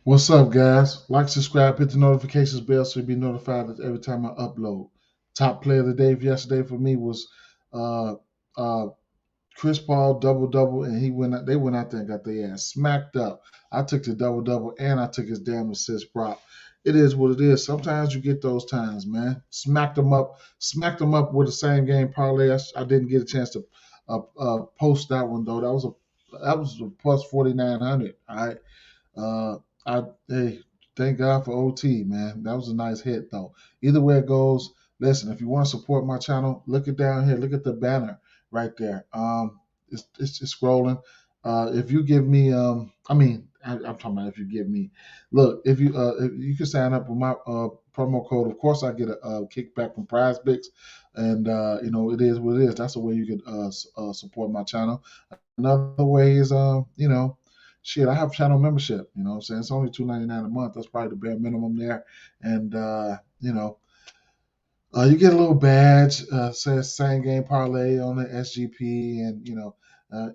What's up, guys? Like, subscribe, hit the notifications bell so you'll be notified that every time I upload. Top player of the day yesterday for me was uh, uh, Chris Paul double double, and they went out there and got their ass smacked up. I took the double double and I took his damn assist prop. It is what it is. Sometimes you get those times, man. Smacked them up with the same game parlay. I didn't get a chance to post that one though. That was a plus 4,900. All right. Uh, hey, thank God for OT, man. That was a nice hit, though. Either way it goes, listen. If you want to support my channel, look it down here. Look at the banner right there. It's just scrolling. If you give me, I'm talking about if you give me. Look, if you can sign up with my promo code. Of course, I get a kickback from PrizePicks, and it is what it is. That's the way you can support my channel. Another way is shit, I have channel membership. You know what I'm saying? It's only $2.99 a month. That's probably the bare minimum there. And you get a little badge, says same game parlay on the SGP, and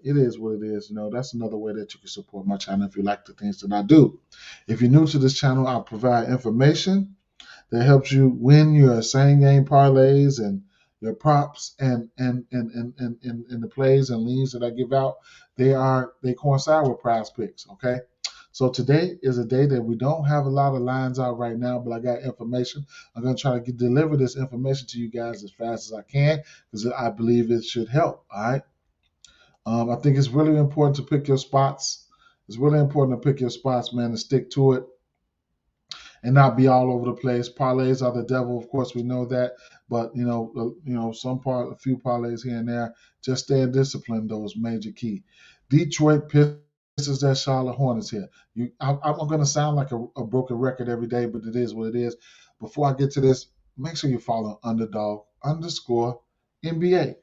it is what it is. That's another way that you can support my channel if you like the things that I do. If you're new to this channel, I provide information that helps you win your same game parlays and your props and the plays and leans that I give out. They coincide with prize picks. Okay. So today is a day that we don't have a lot of lines out right now, but I got information. I'm going to try to deliver this information to you guys as fast as I can because I believe it should help. All right. I think it's really important to pick your spots. It's really important to pick your spots, man, and stick to it and not be all over the place. Parlays are the devil, of course, we know that. But a few parlays here and there. Just stay disciplined, though, is major key. Detroit Pistons at Charlotte Hornets here. I'm going to sound like a broken record every day, but it is what it is. Before I get to this, make sure you follow underdog underscore NBA.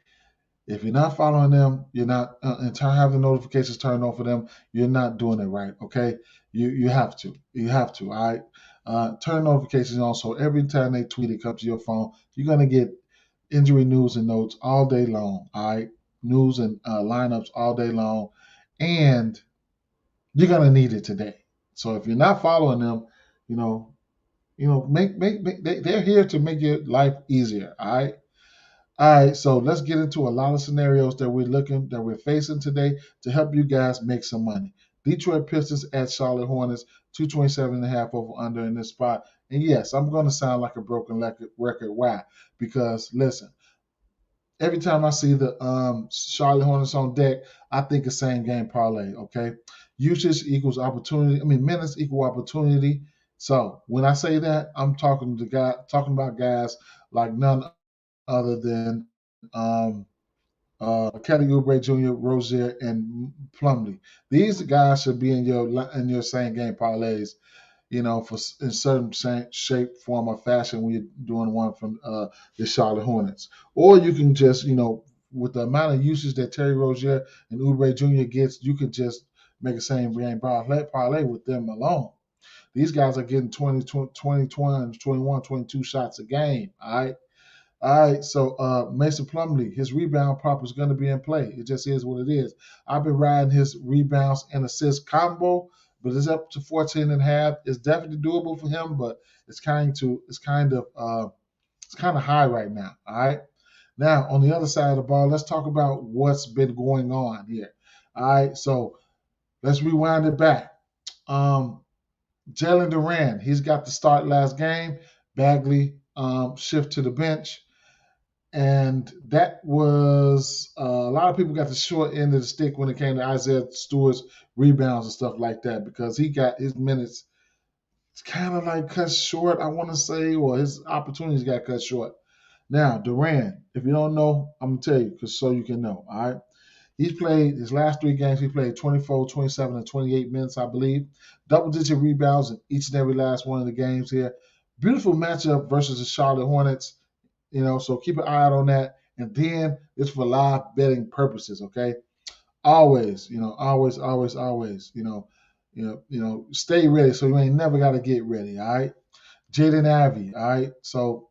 If you're not following them, you're not and have the notifications turned on for them. You're not doing it right. Okay, you have to. You have to. All right. Turn notifications on so every time they tweet it comes to your phone, you're gonna get injury news and notes all day long. All right, news and lineups all day long, and you're gonna need it today. So if you're not following them, you know, they're here to make your life easier. All right. All right, so let's get into a lot of scenarios that we're facing today to help you guys make some money. Detroit Pistons at Charlotte Hornets, 227 and a half over under in this spot. And yes, I'm going to sound like a broken record. Why? Because listen, every time I see the Charlotte Hornets on deck, I think it's same game parlay. Okay, usage equals opportunity. I mean, minutes equal opportunity. So when I say that, I'm talking about guys like none other than Kelly Oubre Jr., Rozier, and Plumlee. These guys should be in your same game parlays, in certain shape, form, or fashion when you're doing one from the Charlotte Hornets. Or you can just, with the amount of usage that Terry Rozier and Oubre Jr. gets, you could just make a same game parlay with them alone. These guys are getting 21, 22 shots a game. All right. All right, so Mason Plumlee, his rebound prop is going to be in play. It just is what it is. I've been riding his rebounds and assists combo, but it's up to 14 and a half. It's definitely doable for him, but it's kind of high right now. All right. Now on the other side of the ball, let's talk about what's been going on here. All right, so let's rewind it back. Um, Jalen Duran, he's got the start last game. Bagley shift to the bench. And that was a lot of people got the short end of the stick when it came to Isaiah Stewart's rebounds and stuff like that because he got his minutes kind of like cut short, I want to say, or his opportunities got cut short. Now, Duran, if you don't know, I'm going to tell you because so you can know. All right. He's played his last three games. He played 24, 27, and 28 minutes, I believe. Double-digit rebounds in each and every last one of the games here. Beautiful matchup versus the Charlotte Hornets. So keep an eye out on that. And then it's for live betting purposes, okay? Always, always, stay ready so you ain't never got to get ready, all right? Jaden Ivey, all right? So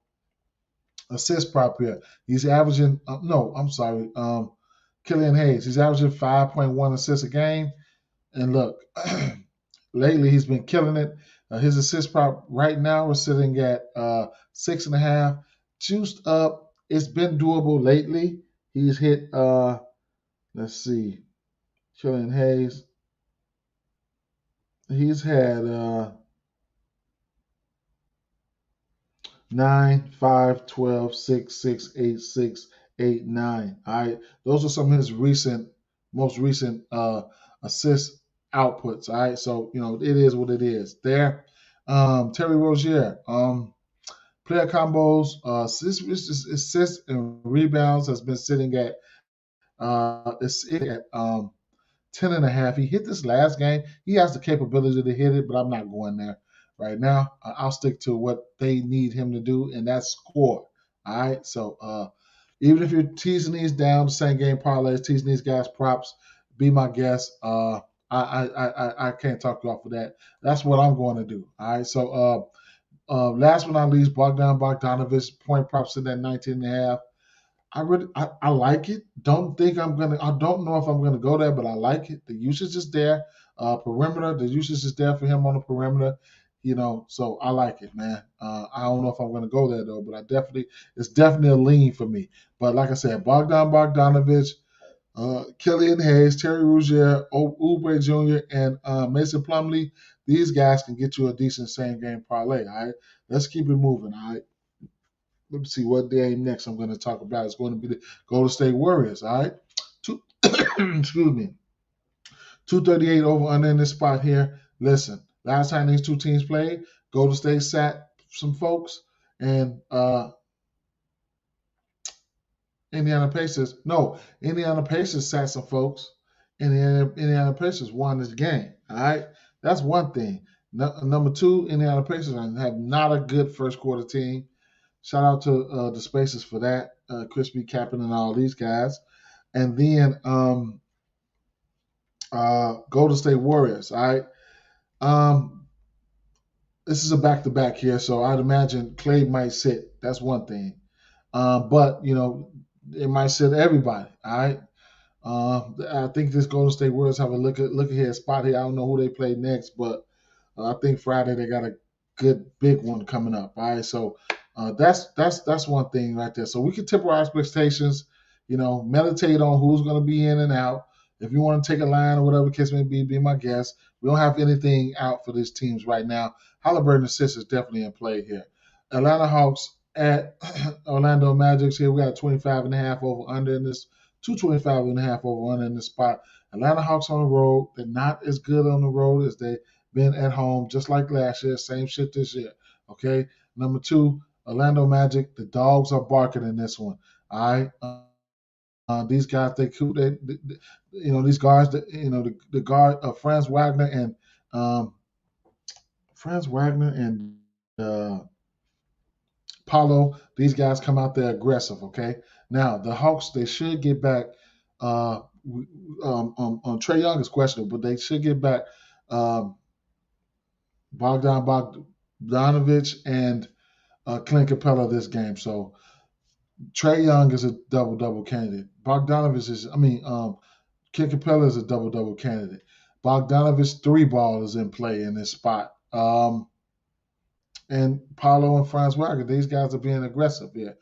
assist prop here. He's averaging, no, I'm sorry, Killian Hayes. He's averaging 5.1 assists a game. And look, lately he's been killing it. His assist prop right now is sitting at 6.5, juiced up. It's been doable lately. He's hit. Let's see, Killian Hayes. He's had 9, 5, 12, 6, 6, 8, 6, 8, 9. All right. Those are some of his most recent assist outputs. All right. So, it is what it is. There. Terry Rozier. Player combos, assists and rebounds has been sitting at it's at 10.5. He hit this last game. He has the capability to hit it, but I'm not going there right now. I'll stick to what they need him to do, and that's score. All right. So even if you're teasing these down, same game parlays, teasing these guys props, be my guest. I can't talk you off of that. That's what I'm going to do. All right. So last but not least, Bogdanovich point props in that 19.5. I like it. I don't know if I'm gonna go there, but I like it. The usage is there. Perimeter, the usage is there for him on the perimeter. So I like it, man. I don't know if I'm gonna go there though, but it's definitely a lean for me. But like I said, Bogdanovich, Killian Hayes, Terry Rozier, Oubre Jr., and Mason Plumlee. These guys can get you a decent same game parlay. All right, let's keep it moving. All right. Let me see what game next I'm going to talk about. It's going to be the Golden State Warriors. All right. Excuse me. 238 over under in this spot here. Listen, last time these two teams played, Golden State sat some folks, and Indiana Pacers sat some folks, and the Indiana Pacers won this game. All right. That's one thing. Number two, Indiana Pacers have not a good first quarter team. Shout out to the Spacers for that, Crispy Captain and all these guys. And then Golden State Warriors. All right. This is a back-to-back here, so I'd imagine Clay might sit. That's one thing. But, it might sit everybody. All right. I think this Golden State Warriors have a look ahead spot here. I don't know who they play next, but I think Friday they got a good big one coming up. All right, so that's one thing right there. So we can temper our expectations. Meditate on who's going to be in and out. If you want to take a line or whatever the case may be my guest. We don't have anything out for these teams right now. Halliburton assist is definitely in play here. Atlanta Hawks at Orlando Magic here. We got 25.5 over under in this. 225.5 over under in this spot. Atlanta Hawks on the road. They're not as good on the road as they've been at home, just like last year. Same shit this year. Okay. Number two, Orlando Magic. The dogs are barking in this one. All right. These guys, these guards, the guard, Franz Wagner and Paulo, these guys come out there aggressive, okay? Now, the Hawks, they should get back. Trae Young is questionable, but they should get back Bogdanovich and Clint Capella this game. So Trae Young is a double-double candidate. Clint Capella is a double-double candidate. Bogdanovich's three ball is in play in this spot. And Paulo and Franz Wagner, these guys are being aggressive here.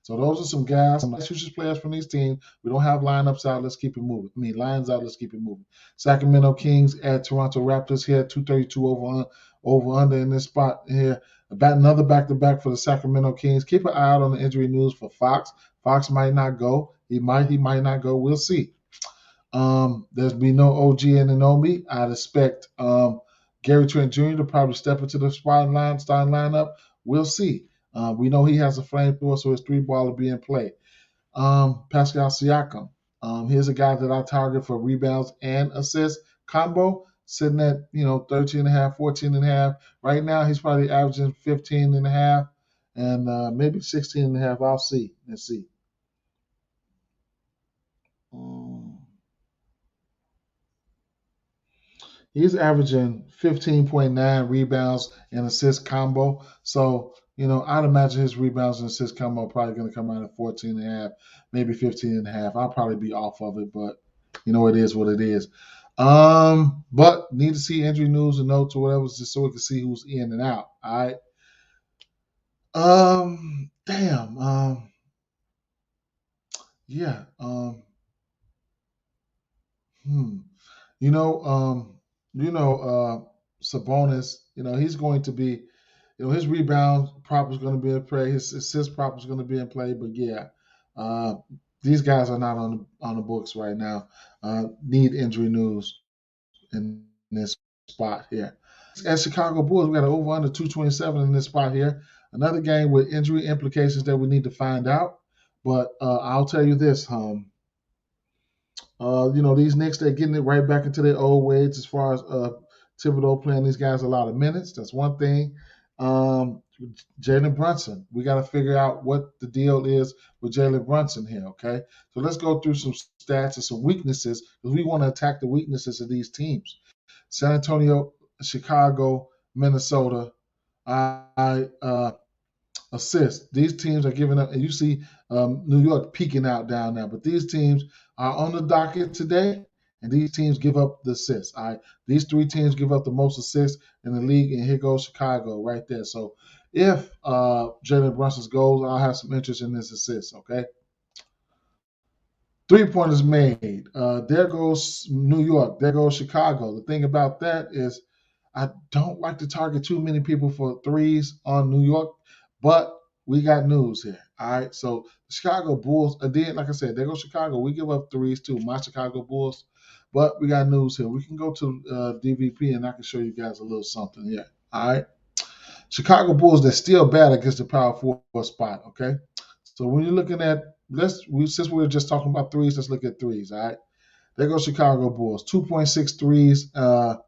So those are some guys, some futures players from these teams. We don't have lineups out. Let's keep it moving. Lines out. Let's keep it moving. Sacramento Kings at Toronto Raptors here, 232 over under in this spot here. About another back-to-back for the Sacramento Kings. Keep an eye out on the injury news for Fox. Fox might not go. He might not go. We'll see. There's be no OG and Anomi. I'd expect Gary Trent Jr. to probably step into the starting lineup. We'll see. We know he has a flamethrower, so his three ball will be in play. Pascal Siakam. Here's a guy that I target for rebounds and assists combo, sitting at 13.5, 14.5. Right now, he's probably averaging 15.5 and maybe 16.5. I'll see. Let's see. He's averaging 15.9 rebounds and assist combo. So, I'd imagine his rebounds and assist combo are probably going to come out at 14.5, maybe 15.5. I'll probably be off of it, but it is what it is. But need to see injury news and notes or whatever, just so we can see who's in and out. All right. Damn. Yeah. Hmm. You know, you know, Sabonis. He's going to be. His rebound prop is going to be in play. His assist prop is going to be in play. But yeah, uh, these guys are not on the books right now. Need injury news in this spot here. At Chicago Bulls, we got an over under 227 in this spot here. Another game with injury implications that we need to find out. But I'll tell you this, these Knicks, they're getting it right back into their old ways as far as Thibodeau playing these guys a lot of minutes. That's one thing. Jalen Brunson, we got to figure out what the deal is with Jalen Brunson here, okay? So let's go through some stats and some weaknesses because we want to attack the weaknesses of these teams. San Antonio, Chicago, Minnesota, assists. These teams are giving up, and you see New York peaking out down there. But these teams are on the docket today, and these teams give up the assists. All right, these three teams give up the most assists in the league, and here goes Chicago right there. So if Jalen Brunson goes, I'll have some interest in this assist. Okay. 3-pointers made. There goes New York. There goes Chicago. The thing about that is I don't like to target too many people for threes on New York, but we got news here. All right. So the Chicago Bulls, again, like I said, there goes Chicago. We give up threes too, my Chicago Bulls. But we got news here. We can go to DVP and I can show you guys a little something here. All right. Chicago Bulls, they're still bad against the power forward spot. Okay. So when you're looking at since we were just talking about threes, let's look at threes. All right. There goes Chicago Bulls. 2.6 threes to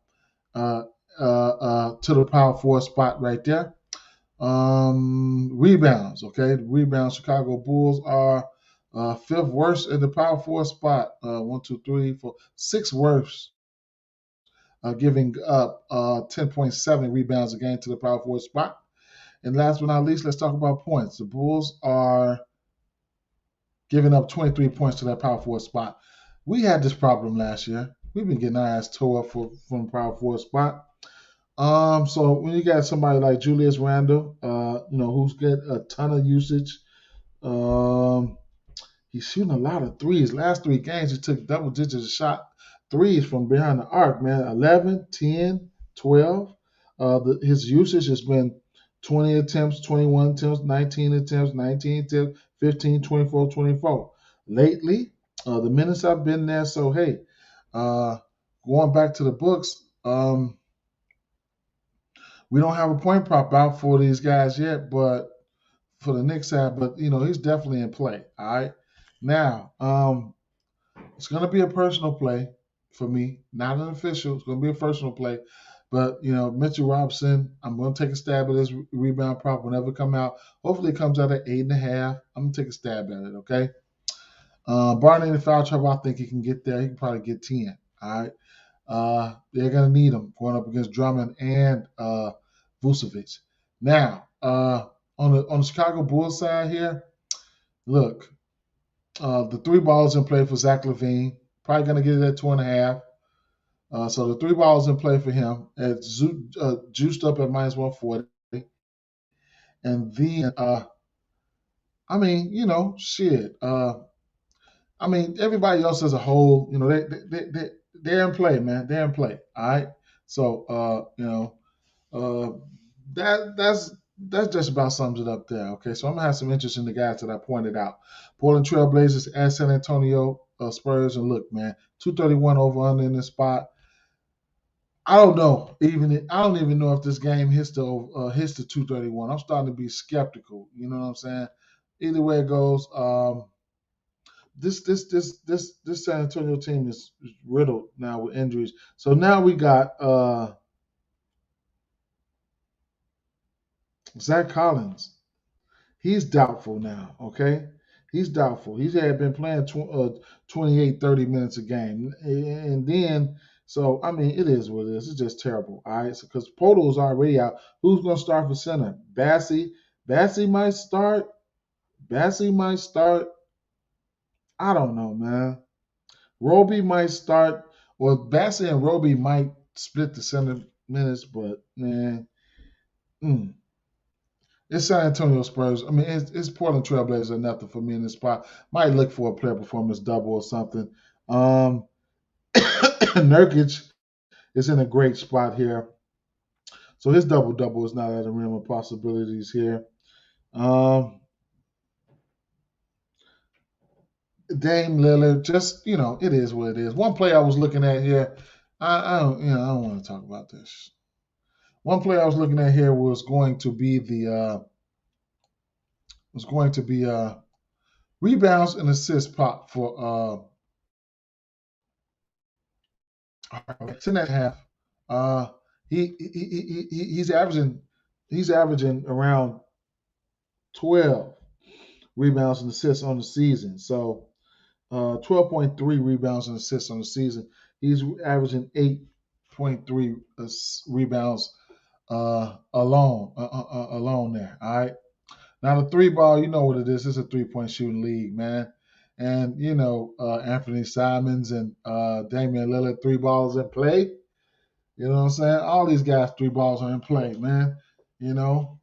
the power forward spot right there. Rebounds, okay? Rebounds, Chicago Bulls are fifth worst in the power forward spot. 1, 2, 3, 4, sixth worst, giving up 10.7 rebounds a game to the power forward spot. And last but not least, let's talk about points. The Bulls are giving up 23 points to that power forward spot. We had this problem last year. We've been getting our ass tore up from the power forward spot. So when you got somebody like Julius Randle, who's got a ton of usage, he's shooting a lot of threes. Last 3 games, he took double digits shot threes from behind the arc, man. 11, 10, 12. His usage has been 20 attempts, 21 attempts, 19 attempts, 19 attempts, 15, 24, 24. Lately, the minutes I've been there, so hey, going back to the books, we don't have a point prop out for these guys yet, but for the Knicks side, but he's definitely in play. All right. Now, it's gonna be a personal play for me, not an official. It's gonna be a personal play. But Mitchell Robinson, I'm gonna take a stab at his rebound prop whenever it come out. Hopefully it comes out at 8.5. I'm gonna take a stab at it, okay? Barring any foul trouble, I think he can get there. He can probably get 10. All right. They're going to need him going up against Drummond and Vucevic. Now, on the Chicago Bulls side here, look, the 3 balls in play for Zach LaVine. Probably going to get it at 2.5. So the 3 balls in play for him at juiced up at minus 140. And then, shit. Everybody else as a whole, they're in play, man. They're in play. All right. So, that's just about sums it up there. Okay. So I'm gonna have some interest in the guys that I pointed out. Portland Trail Blazers and San Antonio Spurs. And look, man, 231 over under in this spot. I don't know. I don't even know if this game hits the 231. I'm starting to be skeptical. You know what I'm saying? Either way it goes, this San Antonio team is riddled now with injuries. So now we got Zach Collins. He's doubtful now, okay? He's doubtful. He's had been playing 28, 30 minutes a game. And then, so, it is what it is. It's just terrible, all right? Because Poto's already out. Who's going to start for center? Bassey? Bassey might start. I don't know, man. Roby might start. Well, Bassett and Roby might split the center minutes, but man, mm, it's San Antonio Spurs. I mean, it's Portland Trailblazers are nothing for me in this spot. Might look for a player performance double or something. Nurkic is in a great spot here. So his double double is not out of the realm of possibilities here. Um, Dame Lillard, just it is what it is. One player I was looking at here, I don't want to talk about this. One player I was looking at here was going to be rebounds and assist pop for 10.5. Uh, he's averaging around 12 rebounds and assists on the season. So 12.3 rebounds and assists on the season. He's averaging 8.3 rebounds alone there. All right. Now the three ball, you know what it is. It's a 3-point shooting league, man. And Anthony Simons and Damian Lillard, three balls in play. You know what I'm saying? All these guys, three balls are in play, man. You know,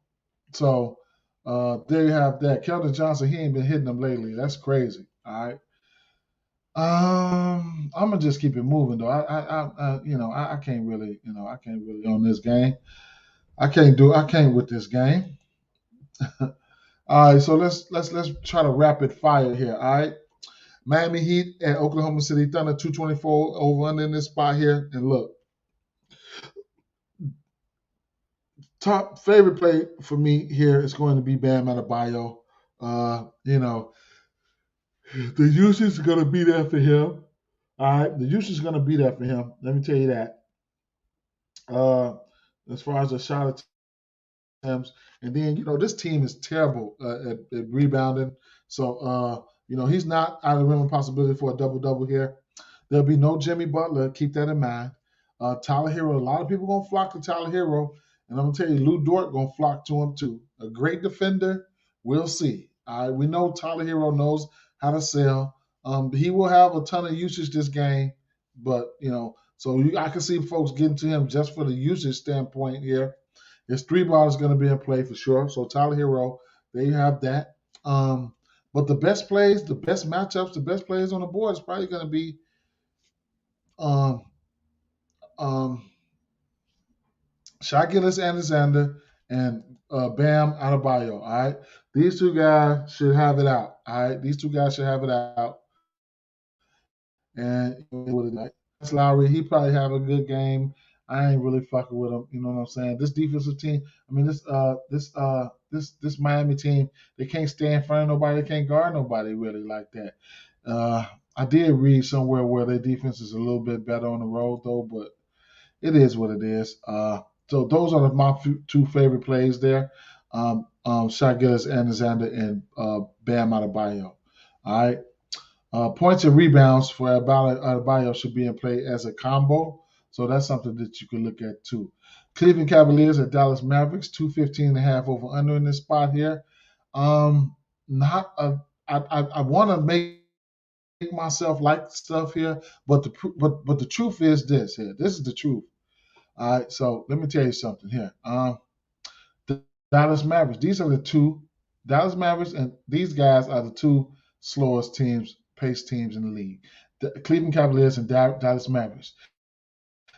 so there you have that. Keldon Johnson, he ain't been hitting them lately. That's crazy. All right. I'm gonna just keep it moving though. I can't really, on this game. I can't with this game. All right, so let's try to rapid fire here. All right, Miami Heat at Oklahoma City Thunder, 224 over under in this spot here. And look, top favorite play for me here is going to be Bam Adebayo. The usage is going to be there for him. All right, the usage is going to be there for him. Let me tell you that. As far as the shot attempts, and then this team is terrible at rebounding. So he's not out of the realm of possibility for a double double here. There'll be no Jimmy Butler. Keep that in mind. Tyler Hero. A lot of people gonna flock to Tyler Hero, and I'm gonna tell you, Lou Dort gonna flock to him too. A great defender. We'll see. All right, we know Tyler Hero knows how to sell. He will have a ton of usage this game, but so I can see folks getting to him just for the usage standpoint here. His three ball is going to be in play for sure. So Tyler Hero, there you have that. But the best plays, the best matchups, the best plays on the board is probably going to be um, um, Shai Gilgeous-Alexander and Bam Adebayo. All right, these two guys should have it out. All right, these two guys should have it out. And Lowry, he probably have a good game. I ain't really fucking with him. You know what I'm saying? This defensive team, I mean, this Miami team, they can't stay in front of nobody. They can't guard nobody really like that. I did read somewhere where their defense is a little bit better on the road though, but it is what it is. So those are my two favorite plays there. Shai Gilgeous-Alexander and Bam Adebayo. All right. Points and rebounds for Adebayo should be in play as a combo. So that's something that you can look at too. Cleveland Cavaliers at Dallas Mavericks, 215.5 over under in this spot here. Not a, I want to make myself like stuff here, but the truth is this here. This is the truth. All right, so let me tell you something here. The Dallas Mavericks, these are the two Dallas Mavericks, and these guys are the two slowest pace teams in the league. The Cleveland Cavaliers and Dallas Mavericks.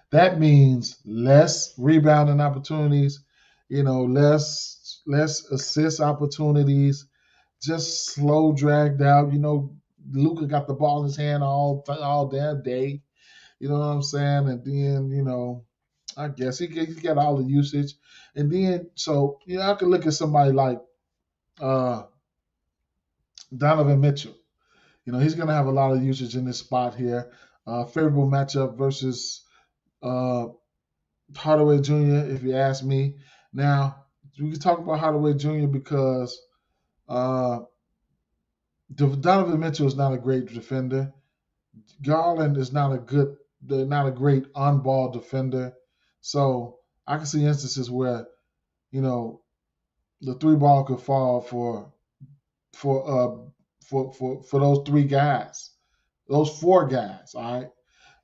That means less rebounding opportunities, less assist opportunities, just slow, dragged out. Luka got the ball in his hand all damn day. You know what I'm saying? And then, I guess he got all the usage. And then, so, I could look at somebody like Donovan Mitchell. He's going to have a lot of usage in this spot here. Favorable matchup versus Hardaway Jr., if you ask me. Now, we can talk about Hardaway Jr. because Donovan Mitchell is not a great defender. Garland is not a great on-ball defender. So I can see instances where, the three ball could fall for those three guys, those four guys. All right.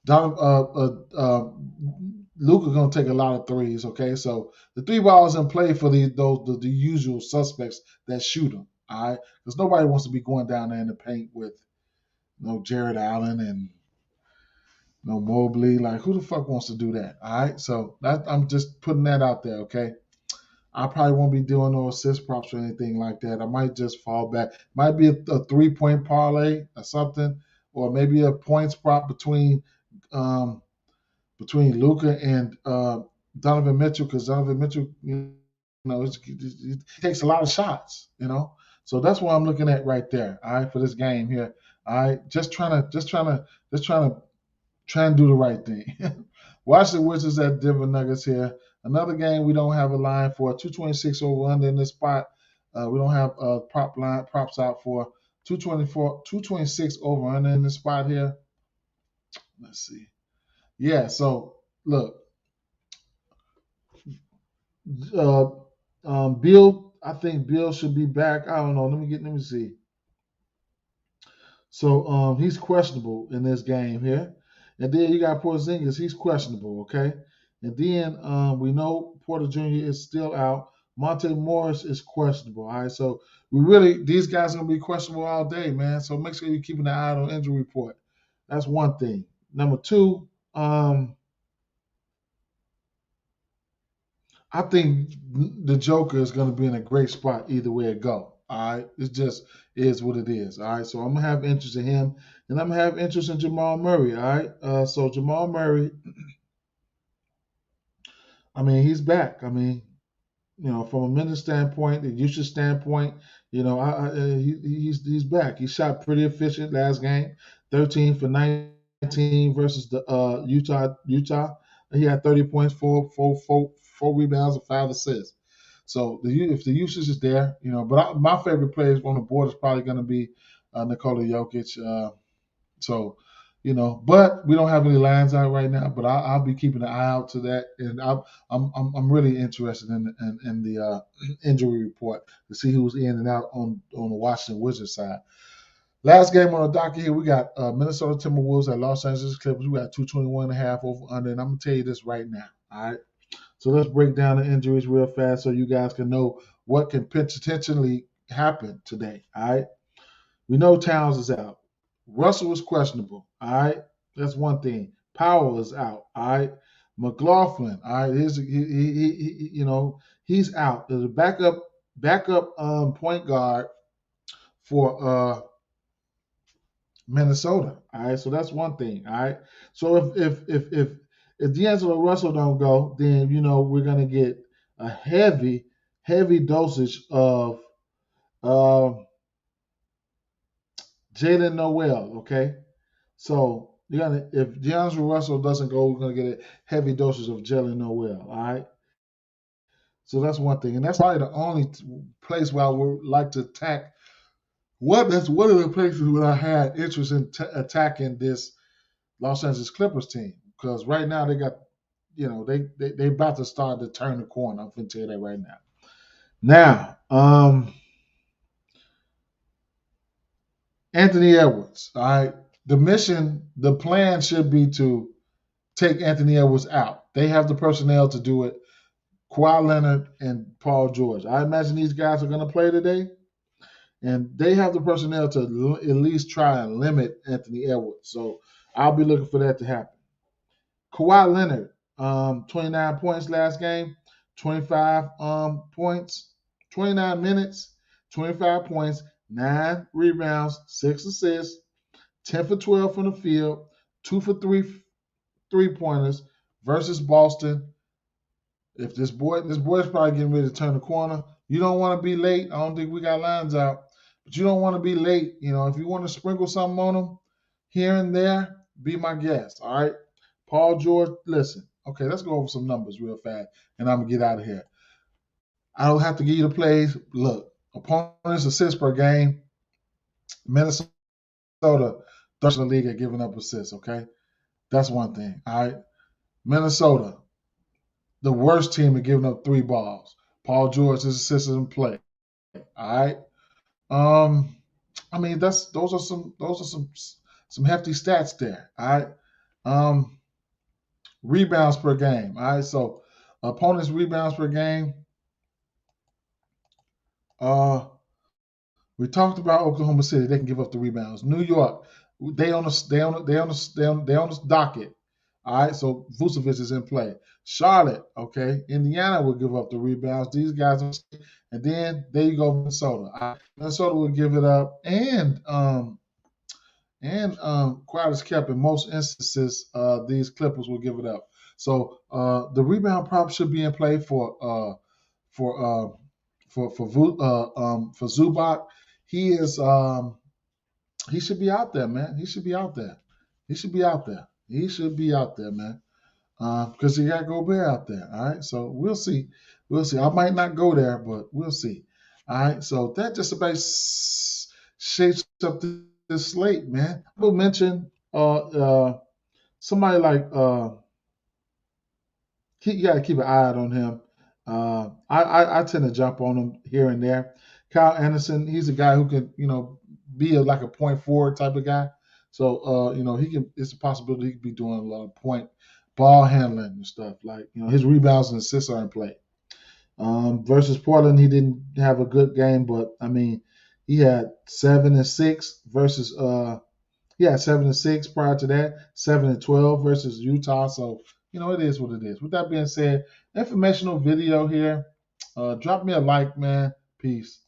Don, Luka gonna take a lot of threes. Okay, so the three balls in play for the usual suspects that shoot them. All right, because nobody wants to be going down there in the paint with Jared Allen and no Mobley. Like, who the fuck wants to do that? All right, so I'm just putting that out there. Okay, I probably won't be doing no assist props or anything like that. I might just fall back. Might be a 3-point parlay or something, or maybe a points prop um, between Luca and Donovan Mitchell, because Donovan Mitchell, he takes a lot of shots. So that's what I'm looking at right there. All right, for this game here. All right, trying to do the right thing. Washington Wizards at Denver Nuggets here. Another game we don't have a line for. 226 over under in this spot. We don't have props out for 226 over under in this spot here. Let's see. Yeah, so look, uh, Bill. I think Bill should be back. I don't know. Let me see. So he's questionable in this game here. And then you got Porzingis, he's questionable, okay? And then we know Porter Jr. is still out. Monte Morris is questionable. All right. So these guys are gonna be questionable all day, man. So make sure you're keeping an eye on injury report. That's one thing. Number two, I think the Joker is going to be in a great spot either way it go. All right, it just is what it is. All right, so I'm gonna have interest in him, and I'm gonna have interest in Jamal Murray. All right, so Jamal Murray, I mean, he's back. I mean, from a minute standpoint, a usage standpoint, he's back. He shot pretty efficient last game, 13 for 19 versus the Utah. He had 30 points, four rebounds, and 5 assists. So if the usage is there, but my favorite player on the board is probably going to be Nikola Jokic. But we don't have any lines out right now. But I'll be keeping an eye out to that, and I'm really interested in the injury report to see who's in and out on the Washington Wizards side. Last game on the docket here, we got Minnesota Timberwolves at Los Angeles Clippers. We got 221.5 over under, and I'm gonna tell you this right now. All right, so let's break down the injuries real fast so you guys can know what can potentially happen today. All right. We know Towns is out. Russell is questionable. All right. That's one thing. Powell is out. All right. McLaughlin. All right. He's out. There's a backup point guard for Minnesota. All right. So that's one thing. All right. So if D'Angelo Russell don't go, then we're gonna get a heavy dosage of uh, Jalen Noel. Okay. So if D'Angelo Russell doesn't go, we're gonna get a heavy dosage of Jalen Noel. All right. So that's one thing, and that's probably the only place where I would like to attack. That's one of the places where I had interest in attacking this Los Angeles Clippers team, because right now they got, they about to start to turn the corner. I'm gonna tell you that right now. Now, Anthony Edwards. All right, the plan should be to take Anthony Edwards out. They have the personnel to do it. Kawhi Leonard and Paul George. I imagine these guys are going to play today, and they have the personnel to at least try and limit Anthony Edwards. So I'll be looking for that to happen. Kawhi Leonard, 29 points last game, 25 points, 29 minutes, 25 points, 9 rebounds, 6 assists, 10 for 12 from the field, 2 for 3 3-pointers versus Boston. If this boy's probably getting ready to turn the corner. You don't want to be late. I don't think we got lines out, but you don't want to be late. If you want to sprinkle something on them here and there, be my guest. All right. Paul George, listen. Okay, let's go over some numbers real fast, and I'm gonna get out of here. I don't have to give you the plays. Look, opponents assists per game. Minnesota, third in the league at giving up assists. Okay, that's one thing. All right, Minnesota, the worst team at giving up 3 balls. Paul George is assisted in play. All right. I mean those are some hefty stats there. All right. Rebounds per game. All right, so opponents' rebounds per game. Uh, we talked about Oklahoma City. They can give up the rebounds. New York, they on the docket. All right, so Vucevic is in play. Charlotte, okay. Indiana will give up the rebounds. These guys, and then there you go, Minnesota. All right, Minnesota will give it up, and quiet as kept in most instances, these Clippers will give it up. So the rebound prop should be in play for uh, for Zubac. He is he should be out there, man. He should be out there. He should be out there. He should be out there, man. Because you got Gobert out there. All right, so we'll see. We'll see. I might not go there, but we'll see. All right, so that just about shapes up this slate, man. I will mention somebody like you got to keep an eye out on him. I tend to jump on him here and there. Kyle Anderson, he's a guy who can be like a point forward type of guy. So he can. It's a possibility he could be doing a lot of point ball handling and stuff. Like his rebounds and assists are in play. Versus Portland, he didn't have a good game, but I mean, he had 7 and 6 versus he had 7 and 6 prior to that, 7 and 12 versus Utah. So it is what it is. With that being said, informational video here. Drop me a like, man. Peace.